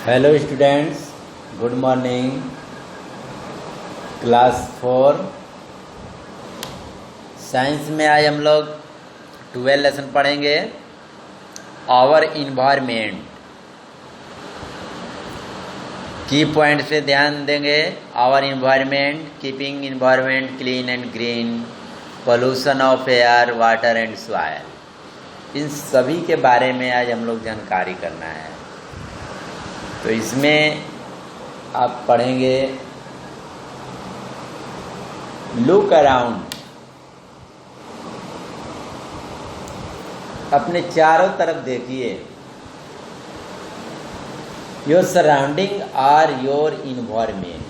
Hello students, good morning. Class 4 science में आज हम लोग 12 लेसन पढ़ेंगे। आवर इन्वायरमेंट की पॉइंट पे ध्यान देंगे। Our environment, keeping environment clean and green, pollution of air, water and soil, इन सभी के बारे में आज हम लोग जानकारी करना है। तो इसमें आप पढ़ेंगे लुक अराउंड, अपने चारों तरफ देखिए। Your surrounding are your environment.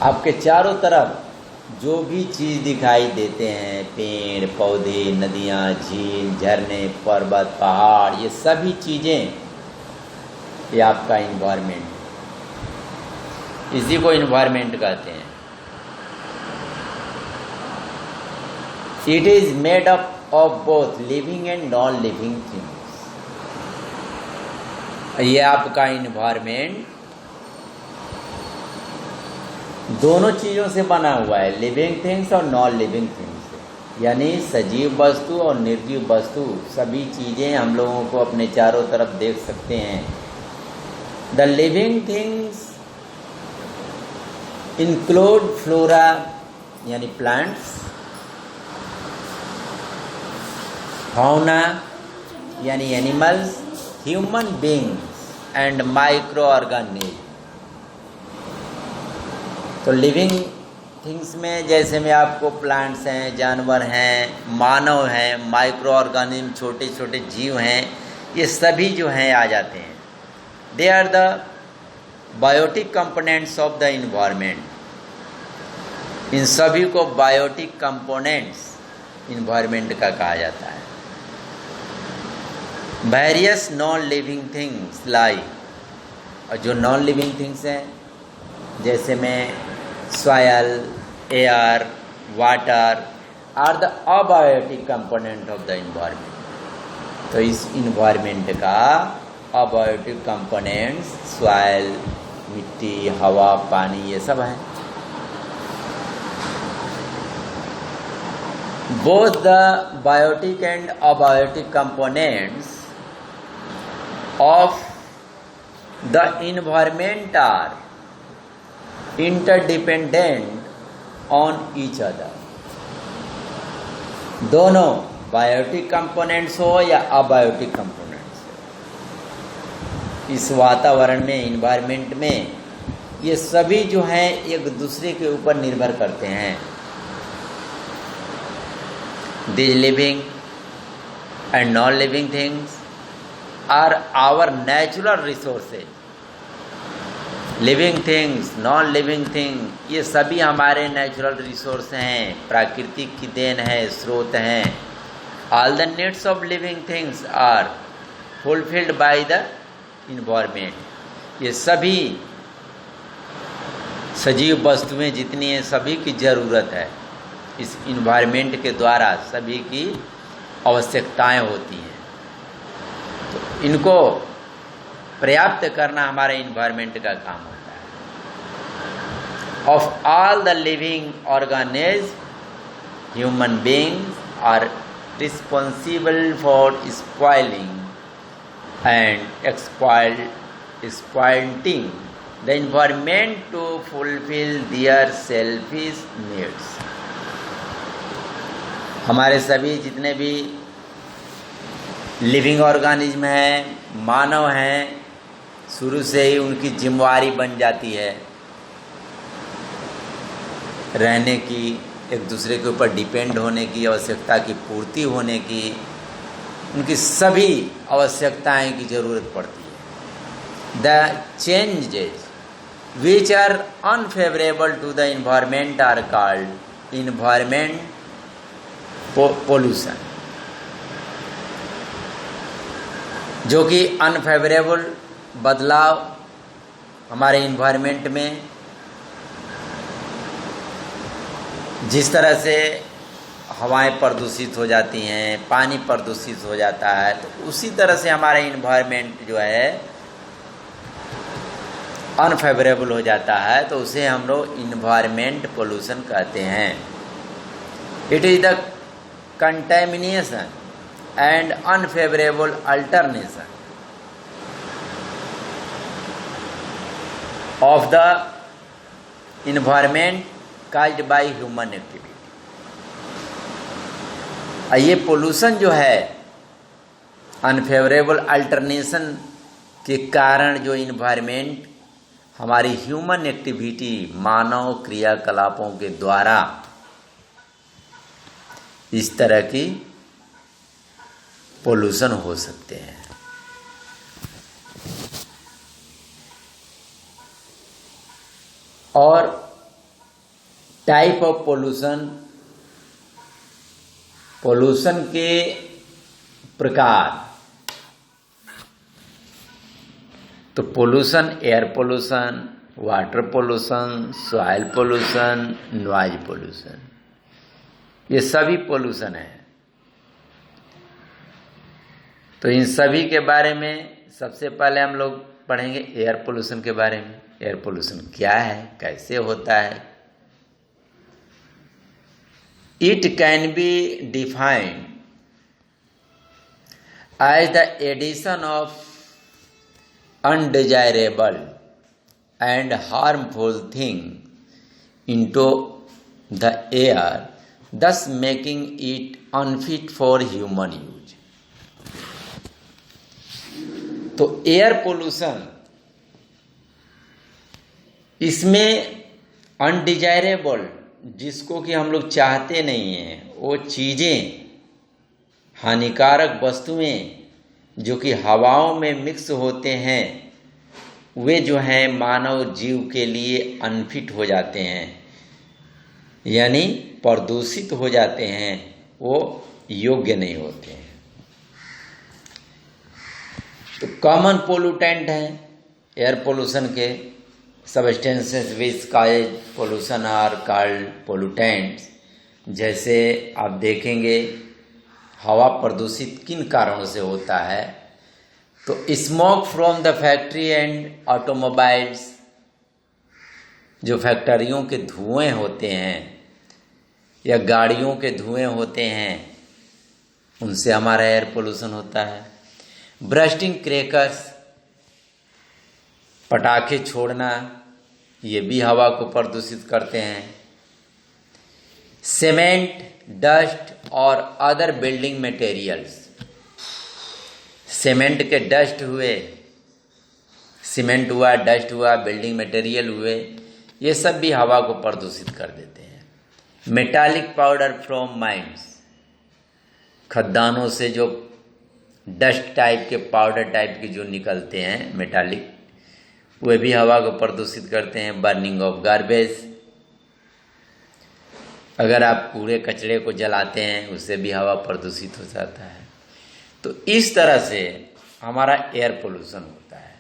आपके चारों तरफ जो भी चीज़ दिखाई देते हैं, पेड़ पौधे, नदियाँ, झील, झरने, पर्वत, पहाड़, ये सभी चीज़ें ये आपका इन्वायरमेंट, इसी को इन्वायरमेंट कहते हैं। It is made up of both living and non living things. ये आपका इन्वायरमेंट दोनों चीज़ों से बना हुआ है, लिविंग थिंग्स और नॉन लिविंग थिंग्स, यानी सजीव वस्तु और निर्जीव वस्तु, सभी चीज़ें हम लोगों को अपने चारों तरफ देख सकते हैं। The living things include flora यानी plants, fauna यानी animals, human beings and microorganisms। तो लिविंग थिंग्स में जैसे में आपको प्लांट्स हैं, जानवर हैं, मानव हैं, माइक्रो ऑर्गेनिज्म छोटे छोटे जीव हैं, ये सभी जो हैं आ जाते हैं। They are the biotic components of the environment। इन सभी को बायोटिक कंपोनेंट्स इन्वायरमेंट का कहा जाता है। Various non living things like, और जो नॉन लिविंग थिंग्स हैं जैसे में soil, air, water are the abiotic component of the environment. तो इस इन्वायरमेंट का अबायोटिक कंपोनेंट्स सॉइल, मिट्टी, हवा, पानी, ये सब हैं। Both the biotic and abiotic components of the environment are interdependent on each other. दोनों बायोटिक कंपोनेंट्स हो या अबायोटिक कंपोनेंट्स, इस वातावरण में, इन्वायरमेंट में, ये सभी जो हैं एक दूसरे के ऊपर निर्भर करते हैं। These living and non-living things are our natural resources। Living things, non living thing, ये सभी हमारे नेचुरल रिसोर्स हैं, प्राकृतिक की देन है, स्रोत हैं। All the needs of living things are fulfilled by the environment. ये सभी सजीव वस्तुएं जितनी हैं, सभी की ज़रूरत है, इस इन्वायरमेंट के द्वारा सभी की आवश्यकताएं होती हैं। तो इनको पर्याप्त करना हमारे इन्वायरमेंट का काम होता है। Of all the living organism, human beings are responsible for spoiling and exploiting the environment to fulfill their selfish needs। हमारे सभी जितने भी लिविंग ऑर्गेनिज्म हैं, मानव हैं, शुरू से ही उनकी जिम्मेवारी बन जाती है रहने की, एक दूसरे के ऊपर डिपेंड होने की, आवश्यकता की पूर्ति होने की, उनकी सभी आवश्यकताएं की जरूरत पड़ती है। The changes which are unfavourable to the environment are called environment pollution. जो कि अनफेवरेबल बदलाव हमारे इन्वायरमेंट में, जिस तरह से हवाएं प्रदूषित हो जाती हैं, पानी प्रदूषित हो जाता है, तो उसी तरह से हमारा इन्वायरमेंट जो है अनफेवरेबल हो जाता है तो उसे हम लोग इन्वायरमेंट पोल्यूशन कहते हैं। It is the contamination and unfavourable alternation of the environment caused by human activity. ये पोल्यूशन जो है अनफेवरेबल अल्टरनेशन के कारण जो इन्वायरमेंट हमारी ह्यूमन एक्टिविटी मानव क्रियाकलापों के द्वारा इस तरह की पोल्यूशन हो सकते हैं। और टाइप ऑफ पोल्यूशन, पोल्यूशन के प्रकार, तो pollution air pollution, water pollution, soil pollution, noise pollution, ये सभी पोल्यूशन है। तो इन सभी के बारे में सबसे पहले हम लोग पढ़ेंगे एयर पोल्यूशन के बारे में। एयर पोल्यूशन क्या है, कैसे होता है? It can be defined as the addition of undesirable and harmful thing into the air, thus making it unfit for human use। तो एयर पोल्यूशन, इसमें अनडिजायरेबल, जिसको कि हम लोग चाहते नहीं हैं, वो चीज़ें, हानिकारक वस्तुएं जो कि हवाओं में मिक्स होते हैं, वे जो हैं मानव जीव के लिए अनफिट हो जाते हैं, यानी प्रदूषित हो जाते हैं, वो योग्य नहीं होते हैं। तो कॉमन पोल्यूटेंट हैं एयर पोल्यूशन के। Substances which cause pollution are called pollutants. जैसे आप देखेंगे हवा प्रदूषित किन कारणों से होता है, तो smoke from the factory and automobiles, जो फैक्ट्रियों के धुएं होते हैं या गाड़ियों के धुएं होते हैं, उनसे हमारा एयर पोल्यूशन होता है। ब्रस्टिंग क्रैकर्स, पटाखे छोड़ना, ये भी हवा को प्रदूषित करते हैं। सीमेंट, डस्ट और अदर बिल्डिंग मटेरियल्स, सीमेंट के डस्ट हुए, सीमेंट हुआ, डस्ट हुआ, बिल्डिंग मटेरियल हुए, ये सब भी हवा को प्रदूषित कर देते हैं। मेटालिक पाउडर फ्रॉम माइंस, खदानों से जो डस्ट टाइप के, पाउडर टाइप के जो निकलते हैं मेटालिक, वे भी हवा को प्रदूषित करते हैं। बर्निंग ऑफ गार्बेज, अगर आप कूड़े कचरे को जलाते हैं, उससे भी हवा प्रदूषित हो जाता है। तो इस तरह से हमारा एयर पोल्यूशन होता है।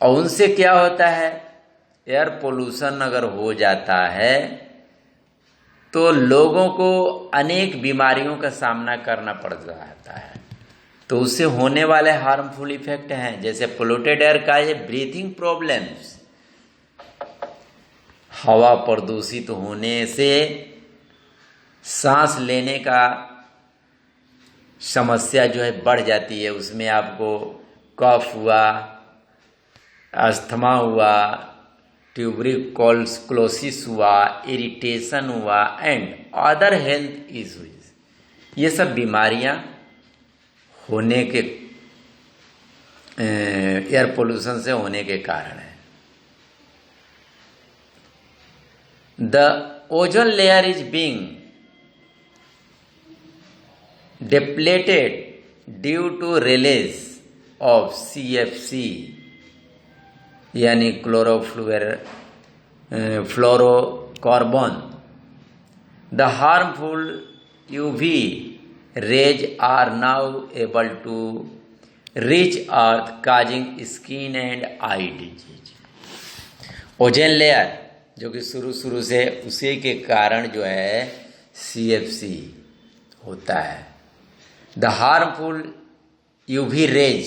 और उनसे क्या होता है, एयर पोल्यूशन अगर हो जाता है तो लोगों को अनेक बीमारियों का सामना करना पड़ जाता है। तो उससे होने वाले हार्मफुल इफेक्ट हैं, जैसे पोल्यूटेड एयर का ये ब्रीथिंग प्रॉब्लम्स, हवा प्रदूषित होने से सांस लेने का समस्या जो है बढ़ जाती है। उसमें आपको कफ हुआ, अस्थमा हुआ, ट्यूबरक्लोसिस हुआ, इरिटेशन हुआ एंड अदर हेल्थ इश्यूज, ये सब बीमारियां होने के एयर पोल्यूशन से होने के कारण है। The ozone layer is being depleted due to release of CFC, यानी fluorocarbon. The harmful UV rays are now able to reach Earth, causing skin and eye disease। Ozone layer जो कि शुरू से उसी के कारण जो है CFC होता है। द हार्मफुल UV रेज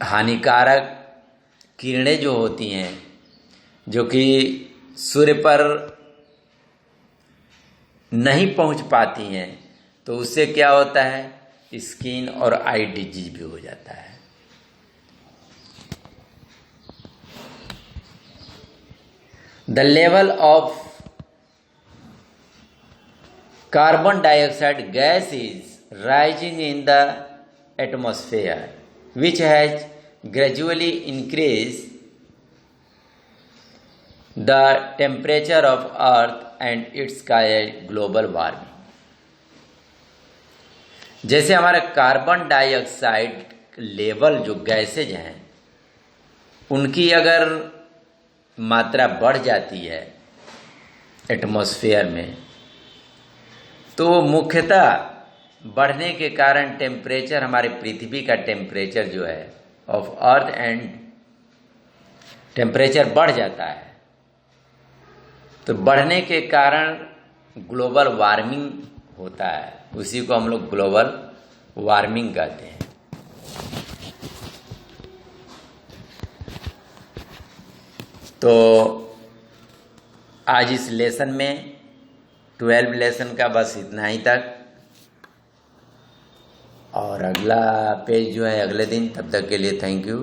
हानिकारक किरणें जो होती हैं, जो कि सूर्य पर नहीं पहुंच पाती हैं, तो उससे क्या होता है, स्किन और आई डिजीज भी हो जाता है। The level of carbon dioxide gas is rising in the atmosphere which has gradually increased the temperature of earth and its caused global warming। जैसे हमारा कार्बन डाइऑक्साइड लेवल जो गैसेज हैं उनकी अगर मात्रा बढ़ जाती है एटमॉस्फेयर में, तो मुख्यतः बढ़ने के कारण टेम्परेचर, हमारे पृथ्वी का टेम्परेचर जो है ऑफ अर्थ एंड टेम्परेचर बढ़ जाता है। तो बढ़ने के कारण ग्लोबल वार्मिंग होता है, उसी को हम लोग ग्लोबल वार्मिंग कहते हैं। तो आज इस लेसन में 12 लेसन का बस इतना ही तक, और अगला पेज जो है अगले दिन। तब तक के लिए थैंक यू।